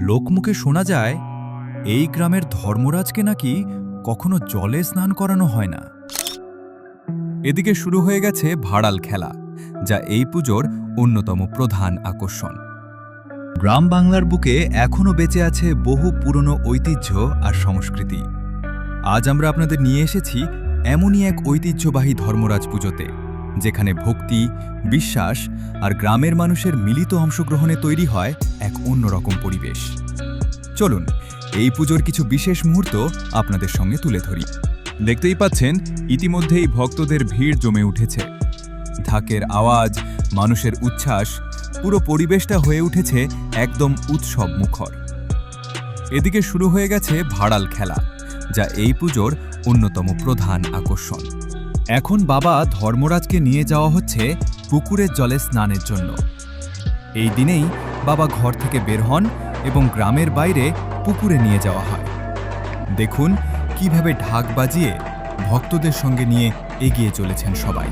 লোকমুখে শোনা যায় এই গ্রামের ধর্মরাজকে নাকি কখনো জলে স্নান করানো হয় না। এদিকে শুরু হয়ে গেছে ভাড়াল খেলা, যা এই পুজোর অন্যতম প্রধান আকর্ষণ। গ্রাম বাংলার বুকে এখনও বেঁচে আছে বহু পুরনো ঐতিহ্য আর সংস্কৃতি। আজ আমরা আপনাদের নিয়ে এসেছি এমনই এক ঐতিহ্যবাহী ধর্মরাজ পুজোতে, যেখানে ভক্তি, বিশ্বাস আর গ্রামের মানুষের মিলিত অংশগ্রহণে তৈরি হয় এক অন্যরকম পরিবেশ। চলুন এই পুজোর কিছু বিশেষ মুহূর্ত আপনাদের সঙ্গে তুলে ধরি। দেখতেই পাচ্ছেন, ইতিমধ্যেই ভক্তদের ভিড় জমে উঠেছে। ঢাকের আওয়াজ, মানুষের উচ্ছ্বাস, পুরো পরিবেশটা হয়ে উঠেছে একদম উৎসব মুখর। এদিকে শুরু হয়ে গেছে ভাড়াল খেলা, যা এই পুজোর অন্যতম প্রধান আকর্ষণ। এখন বাবা ধর্মরাজকে নিয়ে যাওয়া হচ্ছে পুকুরের জলে স্নানের জন্য। এই দিনেই বাবা ঘর থেকে বের হন এবং গ্রামের বাইরে পুকুরে নিয়ে যাওয়া হয়। দেখুন কিভাবে ঢাক বাজিয়ে ভক্তদের সঙ্গে নিয়ে এগিয়ে চলেছেন সবাই।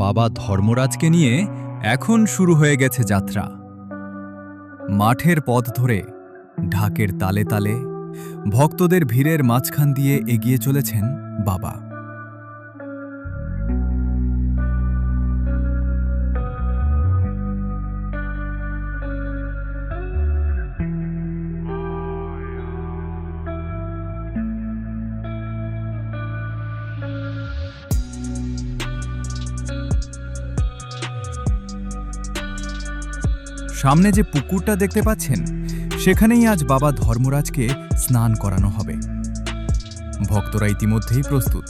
বাবা ধর্মরাজকে নিয়ে এখন শুরু হয়ে গেছে যাত্রা। মাঠের পথ ধরে, ঢাকের তালে তালে, ভক্তদের ভিড়ের মাঝখান দিয়ে এগিয়ে চলেছেন বাবা। সামনে যে পুকুরটা দেখতে পাচ্ছেন, সেখানেই আজ বাবা ধর্মরাজকে স্নান করানো হবে। ভক্তরা ইতিমধ্যেই প্রস্তুত।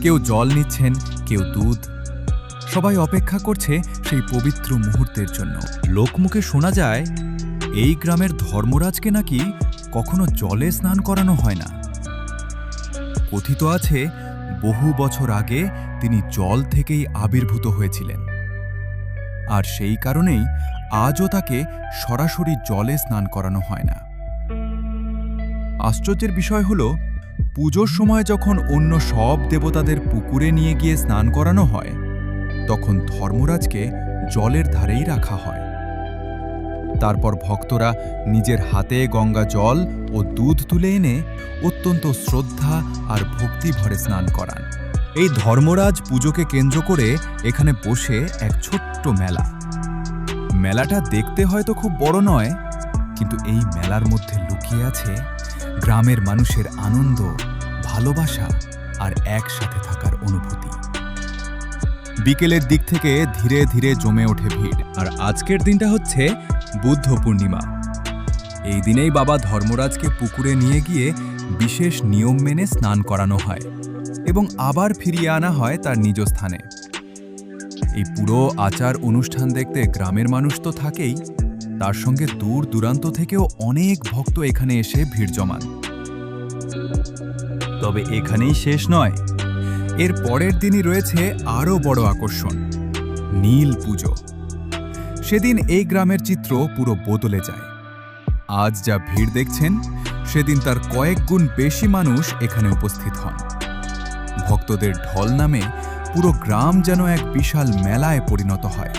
কেউ জল নিচ্ছেন, কেউ দুধ। সবাই অপেক্ষা করছে সেই পবিত্র মুহূর্তের জন্য। লোকমুখে শোনা যায় এই গ্রামের ধর্মরাজকে নাকি কখনো জলে স্নান করানো হয় না। কথিত আছে বহু বছর আগে তিনি জল থেকেই আবির্ভূত হয়েছিলেন, আর সেই কারণেই আজও তাকে সরাসরি জলে স্নান করানো হয় না। আশ্চর্যের বিষয় হল, পুজোর সময় যখন অন্য সব দেবতাদের পুকুরে নিয়ে গিয়ে স্নান করানো হয়, তখন ধর্মরাজকে জলের ধারেই রাখা হয়। তারপর ভক্তরা নিজের হাতে গঙ্গা জল ও দুধ তুলে এনে অত্যন্ত শ্রদ্ধা আর ভক্তি ভরে স্নান করান। এই ধর্মরাজ পুজোকে কেন্দ্র করে এখানে বসে এক ছোট্ট মেলা। মেলাটা দেখতে হয়তো খুব বড় নয়, কিন্তু এই মেলার মধ্যে লুকিয়ে আছে গ্রামের মানুষের আনন্দ, ভালোবাসা আর একসাথে থাকার অনুভূতি। বিকেলের দিক থেকে ধীরে ধীরে জমে ওঠে ভিড়। আর আজকের দিনটা হচ্ছে বুদ্ধ পূর্ণিমা। এই দিনেই বাবা ধর্মরাজকে পুকুরে নিয়ে গিয়ে বিশেষ নিয়ম মেনে স্নান করানো হয় এবং আবার ফিরিয়ে আনা হয় তার নিজ স্থানে। এই পুরো আচার অনুষ্ঠান দেখতে গ্রামের মানুষ তো থাকেই, তার সঙ্গে দূর দূরান্ত থেকেও অনেক ভক্ত এখানে এসে ভিড় জমান। তবে এখানেই শেষ নয়, এর পরের দিনই রয়েছে আরও বড় আকর্ষণ, নীল পুজো। সেদিন এই গ্রামের চিত্র পুরো বদলে যায়। আজ যা ভিড় দেখছেন, সেদিন তার কয়েক গুণ বেশি মানুষ এখানে উপস্থিত হন। ভক্তদের ঢল নামে পুরো গ্রাম যেন এক বিশাল মেলায় পরিণত হয়।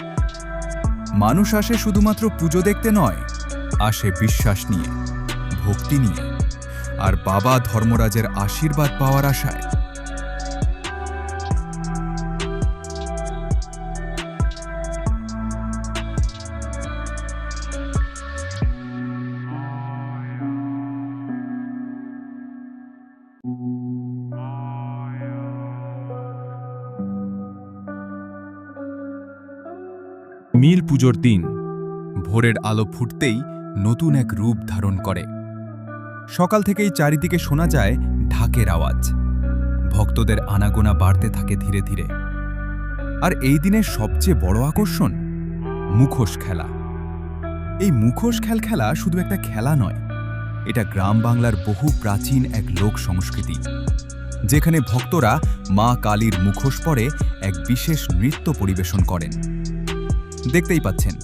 মানুষ আসে শুধুমাত্র পুজো দেখতে নয়, আসে বিশ্বাস নিয়ে, ভক্তি নিয়ে, আর বাবা ধর্মরাজের আশীর্বাদ পাওয়ার আশায়। নীল পুজোর দিন ভোরের আলো ফুটতেই নতুন এক রূপ ধারণ করে। সকাল থেকেই চারিদিকে শোনা যায় ঢাকের আওয়াজ। ভক্তদের আনাগোনা বাড়তে থাকে ধীরে ধীরে। আর এই দিনের সবচেয়ে বড় আকর্ষণ, মুখোশ খেলা। এই মুখোশ খেলা শুধু একটা খেলা নয়, এটা গ্রাম বাংলার বহু প্রাচীন এক লোক সংস্কৃতি, যেখানে ভক্তরা মা কালীর মুখোশ পরে এক বিশেষ নৃত্য পরিবেশন করেন। দেখতেই পাচ্ছেন,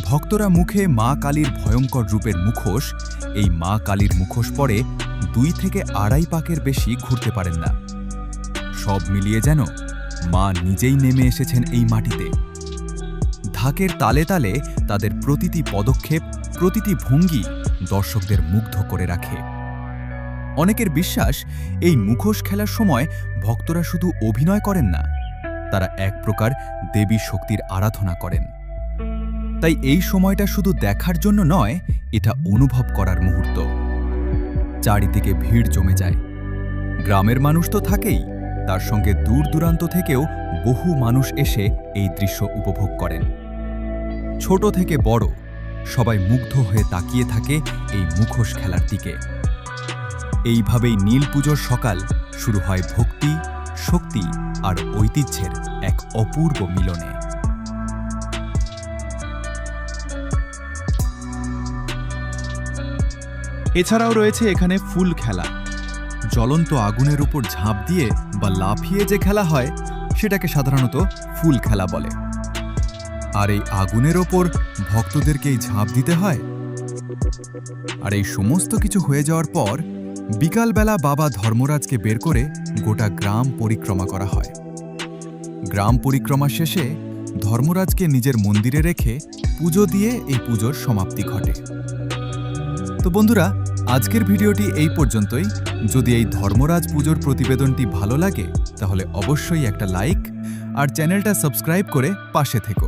ভক্তরা মুখে মা কালীর ভয়ঙ্কর রূপের মুখোশ, এই মা কালীর মুখোশ পরে 2 থেকে 2.5 পাকের বেশি ঘুরতে পারেন না। সব মিলিয়ে যেন মা নিজেই নেমে এসেছেন এই মাটিতে। ঢাকের তালে তালে তাদের প্রতিটি পদক্ষেপ, প্রতিটি ভঙ্গি দর্শকদের মুগ্ধ করে রাখে। অনেকের বিশ্বাস, এই মুখোশ খেলার সময় ভক্তরা শুধু অভিনয় করেন না, তারা এক প্রকার দেবী শক্তির আরাধনা করেন। তাই এই সময়টা শুধু দেখার জন্য নয়, এটা অনুভব করার মুহূর্ত। চারিদিকে ভিড় জমে যায়। গ্রামের মানুষ তো থাকেই, তার সঙ্গে দূর দূরান্ত থেকেও বহু মানুষ এসে এই দৃশ্য উপভোগ করেন। ছোট থেকে বড় সবাই মুগ্ধ হয়ে তাকিয়ে থাকে এই মুখোশ খেলার দিকে। এইভাবেই নীল পুজোর সকাল শুরু হয় ভক্তি, শক্তি আর ঐতিহ্যের এক অপূর্ব মিলনে। এছাড়াও রয়েছে এখানে ফুল খেলা। জ্বলন্ত আগুনের উপর ঝাঁপ দিয়ে বা লাফিয়ে যে খেলা হয়, সেটাকে সাধারণত ফুল খেলা বলে। আর এই আগুনের ওপর ভক্তদেরকেই ঝাঁপ দিতে হয়। আর এই সমস্ত কিছু হয়ে যাওয়ার পর বিকালবেলা বাবা ধর্মরাজকে বের করে গোটা গ্রাম পরিক্রমা করা হয়। গ্রাম পরিক্রমা শেষে ধর্মরাজকে নিজের মন্দিরে রেখে পুজো দিয়ে এই পুজোর সমাপ্তি ঘটে। তো বন্ধুরা, আজকের ভিডিওটি এই পর্যন্তই। যদি এই ধর্মরাজ পুজোর প্রতিবেদনটি ভালো লাগে, তাহলে অবশ্যই একটা লাইক আর চ্যানেলটা সাবস্ক্রাইব করে পাশে থেকো।